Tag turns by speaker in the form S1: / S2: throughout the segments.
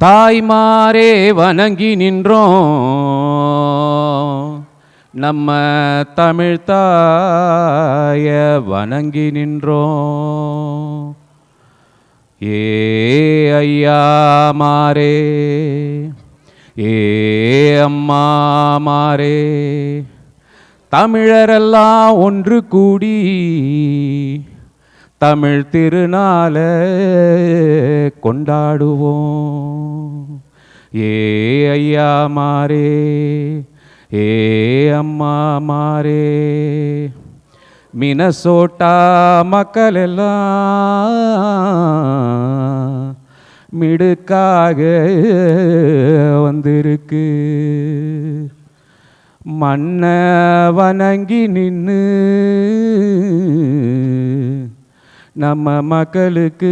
S1: தாய்மாரே வணங்கி நின்றோம் நம்ம தமிழ் தாய வணங்கி நின்றோம். ஏ ஐயா மாரே, ஏ அம்மா மாரே, தமிழரெல்லாம் ஒன்று கூடி தமிழ் திருநாள கொண்டாடுவோம். ஏ ஐயா மாரே, ஏ அம்மா மாரே, மினசோட்டா மக்கள் எல்லாம் மிடுக்காக வந்திருக்கு. மண்ண வணங்கி நின்று நம்ம மக்களுக்கு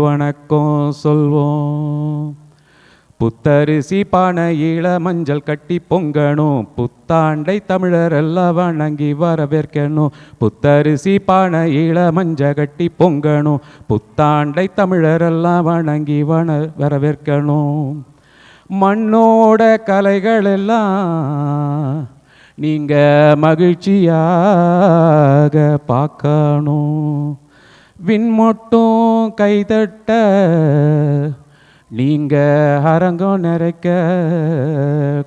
S1: வணக்கம் சொல்வோம். புத்தரிசி பானையில மஞ்சள் கட்டி பொங்கணும், புத்தாண்டை தமிழரெல்லாம் வணங்கி வரவேற்கணும். புத்தரிசி பானையில மஞ்சள் கட்டி பொங்கணும், புத்தாண்டை தமிழரெல்லாம் வணங்கி வரவேற்கணும். மண்ணோட கலைகள் எல்லாம் நீங்க மகிழ்ச்சியாக பார்க்கணும். விண்மொட்டும் கைதட்ட நீங்க அரங்கம் நிறைக்க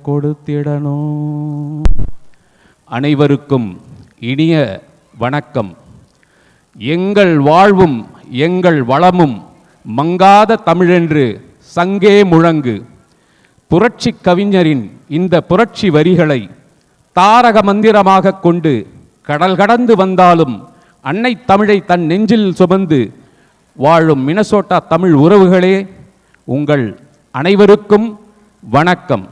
S1: கொடுத்திடணும். அனைவருக்கும் இனிய வணக்கம். எங்கள் வாழ்வும் எங்கள் வளமும் மங்காத தமிழென்று சங்கே முழங்கு. புரட்சி கவிஞரின் இந்த புரட்சி வரிகளை தாரக மந்திரமாக கொண்டு கடல் கடந்து வந்தாலும் அன்னை தமிழை தன் நெஞ்சில் சுமந்து வாழும் மினசோட்டா தமிழ் உறவுகளே, உங்கள் அனைவருக்கும் வணக்கம்.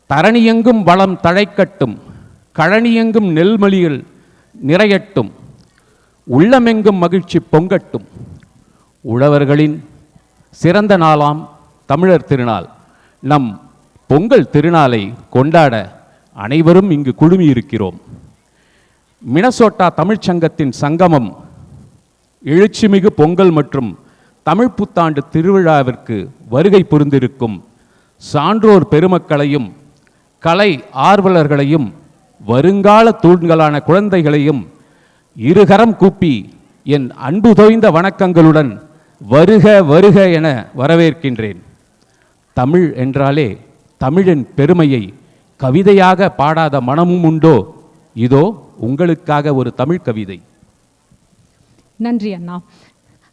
S1: தரணியெங்கும் வளம் தழைக்கட்டும், கழனியெங்கும் நெல்மலிகள் நிறையட்டும், உள்ளமெங்கும் மகிழ்ச்சி பொங்கட்டும். உழவர்களின் சிறந்த நாளாம் தமிழர் திருநாள் நம் பொங்கல் திருநாளை கொண்டாட அனைவரும் இங்கு குழுமியிருக்கிறோம். மினசோட்டா தமிழ்ச்சங்கத்தின் சங்கமம் எழுச்சிமிகு பொங்கல் மற்றும் தமிழ் புத்தாண்டு திருவிழாவிற்கு வருகை புரிந்திருக்கும் சான்றோர் பெருமக்களையும் கலை ஆர்வலர்களையும் வருங்கால தூண்களான குழந்தைகளையும் இருகரம் கூப்பி என் அன்பு தோய்ந்த வணக்கங்களுடன் வருக வருக என வரவேற்கின்றேன். தமிழ் என்றாலே தமிழின் பெருமையை கவிதையாக பாடாத மனமும் உண்டோ? இதோ உங்களுக்காக ஒரு தமிழ் கவிதை.
S2: நன்றி அண்ணா.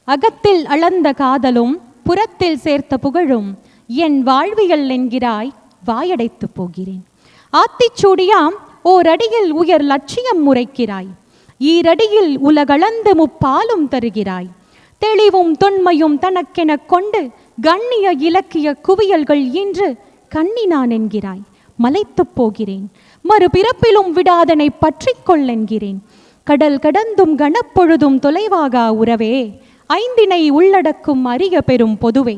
S2: அகத்தில் அளந்த காதலும் புறத்தில் சேர்த்த புகழும் என் வாழ்வியல் என்கிறாய், வாயடைத்து போகிறேன். ஆத்திச்சூடியாம் ஓரடியில் உயர் லட்சியம் முறைக்கிறாய், ஈரடியில் உலகளந்து முப்பாலும் தருகிறாய். தெளிவும் தொன்மையும் தனக்கென கொண்டு கண்ணிய இலக்கிய குவியல்கள் இன்று கண்ணினான் என்கிறாய், மலைத்து போகிறேன். மறுபிறப்பிலும் விடாதனை பற்றி கொள்ளென்கிறேன். கடல் கடந்தும் கனப்பொழுதும் தொலைவாக உறவே, ஐந்தினை உள்ளடக்கும் அரிய பெரும் பொதுவே.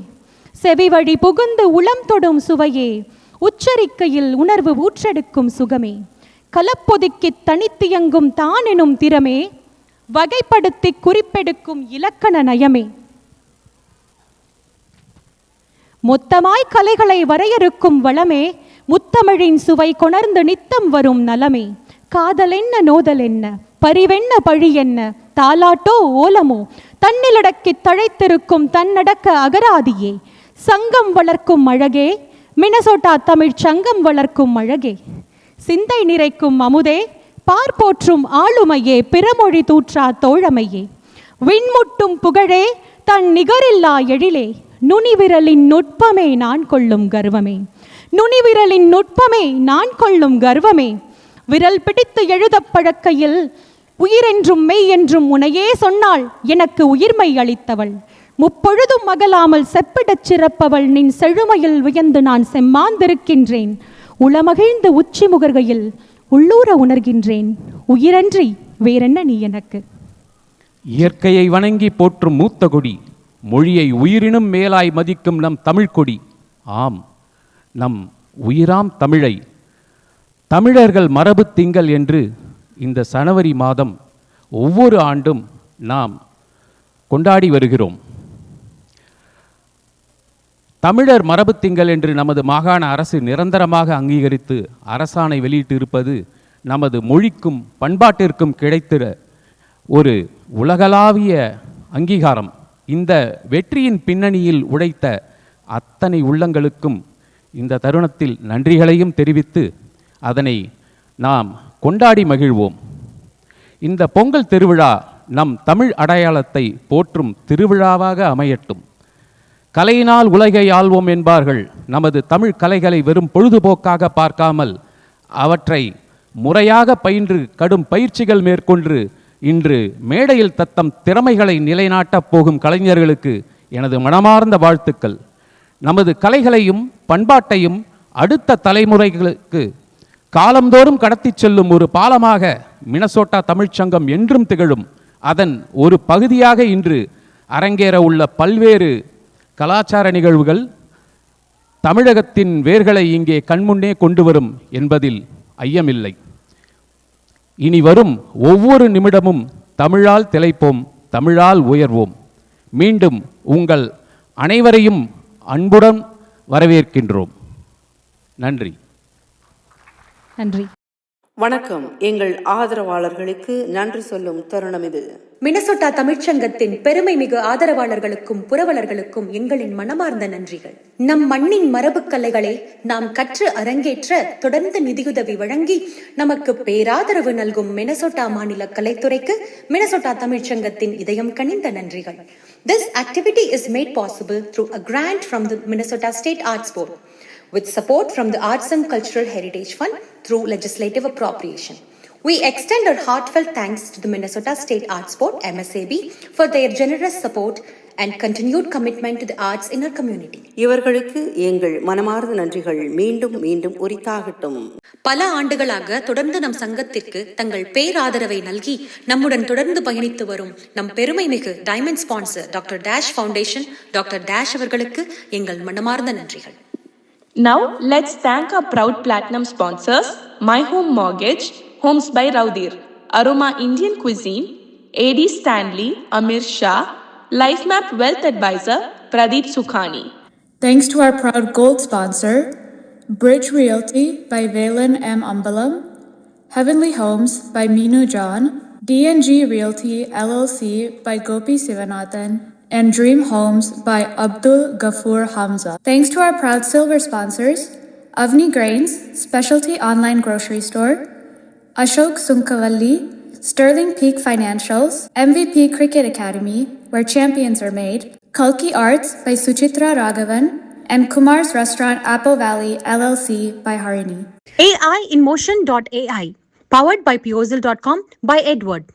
S2: செவிவழி புகுந்து உளம் தொடும் சுவையே, உச்சரிக்கையில் உணர்வு ஊற்றெடுக்கும் சுகமே. கலப்பொதுக்கி தனித்தியங்கும் தானெனும் திறமே, வகைப்படுத்தி குறிப்பெடுக்கும் இலக்கண நயமே. மொத்தமாய் கலைகளை வரையறுக்கும் வளமே, முத்தமிழின் சுவை கொணர்ந்து நித்தம் வரும் நலமே. காதல் என்ன நோதல் என்ன, பரிவென்ன பழி என்ன, தாலாட்டோ ஓலமோ, தன்னிலடக்கி தழைத்திருக்கும் தன்னடக்க அகராதியே. சங்கம் வளர்க்கும் அழகே, மினசோட்டா தமிழ் சங்கம் வளர்க்கும் அழகே. சிந்தை நிறைக்கும் அமுதே, பார்ப்போற்றும் ஆளுமையே, பிறமொழி தூற்றா தோழமையே. விண்முட்டும் புகழே, தன் நிகரில்லா எழிலே. நுனிவிரலின் நுட்பமே நான் கொள்ளும் கர்வமே, நுனிவிரலின் நுட்பமே நான் கொள்ளும் கர்வமே. விரல் பிடித்து எழுத பழக்கையில் உயிரென்றும் மெய் என்றும் உனையே சொன்னால் எனக்கு உயிர்மை அளித்தவள். முப்பொழுதும் மகளாமல் செப்பிடச் சிறப்பவள் நின் செழுமையில் வியந்து நான் செம்மாந்திருக்கின்றேன். உளமகிழ்ந்து உச்சி முகர்கையில் உள்ளூர உணர்கின்றேன், உயிரன்றி வேறென்ன நீ எனக்கு.
S1: இயற்கையை வணங்கி போற்றும் மூத்த கொடி, மொழியை உயிரினும் மேலாய் மதிக்கும் நம் தமிழ் கொடி. ஆம், நம் உயிராம் தமிழை தமிழர்கள் மரபு திங்கள் என்று இந்த ஜனவரி மாதம் ஒவ்வொரு ஆண்டும் நாம் கொண்டாடி வருகிறோம். தமிழர் மரபு திங்கள் என்று நமது மாகாண அரசு நிரந்தரமாக அங்கீகரித்து அரசாணை வெளியிட்டு இருப்பது நமது மொழிக்கும் பண்பாட்டிற்கும் கிடைத்திட ஒரு உலகளாவிய அங்கீகாரம். இந்த வெற்றியின் பின்னணியில் உழைத்த அத்தனை உள்ளங்களுக்கும் இந்த தருணத்தில் நன்றிகளையும் தெரிவித்து அதனை நாம் கொண்டாடி மகிழ்வோம். இந்த பொங்கல் திருவிழா நம் தமிழ் அடையாளத்தை போற்றும் திருவிழாவாக அமையட்டும். கலையினால் உலகை ஆள்வோம் என்பார்கள். நமது தமிழ் கலைகளை வெறும் பொழுதுபோக்காக பார்க்காமல் அவற்றை முறையாக பயின்று கடும் பயிற்சிகள் மேற்கொண்டு இன்று மேடையில் தத்தம் திறமைகளை நிலைநாட்டப் போகும் கலைஞர்களுக்கு எனது மனமார்ந்த வாழ்த்துக்கள். நமது கலைகளையும் பண்பாட்டையும் அடுத்த தலைமுறைகளுக்கு காலந்தோறும் கடத்தி செல்லும் ஒரு பாலமாக மினசோட்டா தமிழ்ச்சங்கம் என்றும் திகழும். அதன் ஒரு பகுதியாக இன்று அரங்கேற உள்ள பல்வேறு கலாச்சார நிகழ்வுகள் தமிழகத்தின் வேர்களை இங்கே கண்முன்னே கொண்டு வரும் என்பதில் ஐயமில்லை. இனி வரும் ஒவ்வொரு நிமிடமும் தமிழால் திளைப்போம், தமிழால் உயர்வோம். மீண்டும் உங்கள் அனைவரையும் அன்புடன் வரவேற்கின்றோம். நன்றி.
S2: நன்றி.
S3: வணக்கம். எங்கள் ஆதரவாளர்களுக்கு நன்றி சொல்லும் தருணம் இது.
S4: மினசோட்டா தமிழ்ச்சங்கத்தின் பெருமை மிகு ஆதரவாளர்களுக்கும் புரவலர்களுக்கும் எங்களின் மனமார்ந்த நன்றிகள். நம் மண்ணின் மரபு கலைகளை நாம் கற்று அரங்கேற்ற தொடர்ந்து நிதியுதவி வழங்கி நமக்கு பேராதரவு நல்கும் மினசோட்டா மாநில கலைத்துறைக்கு மினசோட்டா தமிழ்ச்சங்கத்தின் இதயம் கனிந்த நன்றிகள். This activity is made possible through a grant from the Minnesota State Arts Board with support from the Arts and Cultural Heritage Fund through legislative appropriation. We extend our heartfelt thanks to the Minnesota State Arts Board, MSAB, for their generous support and continued commitment to the arts in our community.
S3: இவர்களுக்கு எங்கள் மனமார்ந்த நன்றிகள் மீண்டும் மீண்டும் உரித்தாகட்டும்.
S4: பல ஆண்டுகளாக தொடர்ந்து நம் சங்கத்திற்கு தங்கள் பேராதரவை நல்கி நம்முடன் தொடர்ந்து பயணித்து வரும் நம் பெருமை மிகு diamond sponsor doctor dash foundation doctor dash அவர்களுக்கு எங்கள் மனமார்ந்த நன்றிகள்.
S5: Now, let's thank our proud platinum sponsors, My Home Mortgage, Homes by Raudir, Aroma Indian Cuisine, AD Stanley, Amir Shah, LifeMap Wealth Advisor, Pradeep Sukhani.
S6: Thanks to our proud gold sponsor, Bridge Realty by Valen M. Ambalam, Heavenly Homes by Meenu John, DNG Realty LLC by Gopi Sivanathan, and Dream Homes by Abdul Ghafoor Hamza. Thanks to our proud silver sponsors, Avni Grains, Specialty Online Grocery Store, Ashok Sunkavalli, Sterling Peak Financials, MVP Cricket Academy, where champions are made, Kalki Arts by Suchitra Raghavan, and Kumar's Restaurant Apple Valley LLC by Harini.
S2: AIinmotion.ai, powered by Piozil.com by Edward.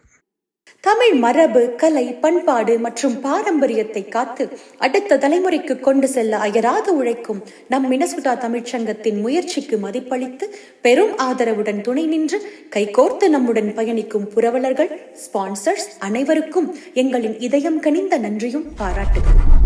S4: Tamil மரபு, கலை, பண்பாடு மற்றும் பாரம்பரியத்தை காத்து அடுத்த தலைமுறைக்கு கொண்டு செல்ல அயராது உழைக்கும் நம் மினசோட்டா தமிழ்ச்சங்கத்தின் முயற்சிக்கு மதிப்பளித்து பெரும் ஆதரவுடன் துணை நின்று கைகோர்த்து நம்முடன் பயணிக்கும் புரவலர்கள், ஸ்பான்சர்ஸ் அனைவருக்கும் எங்களின் இதயம் கனிந்த நன்றியும் பாராட்டுகளும்.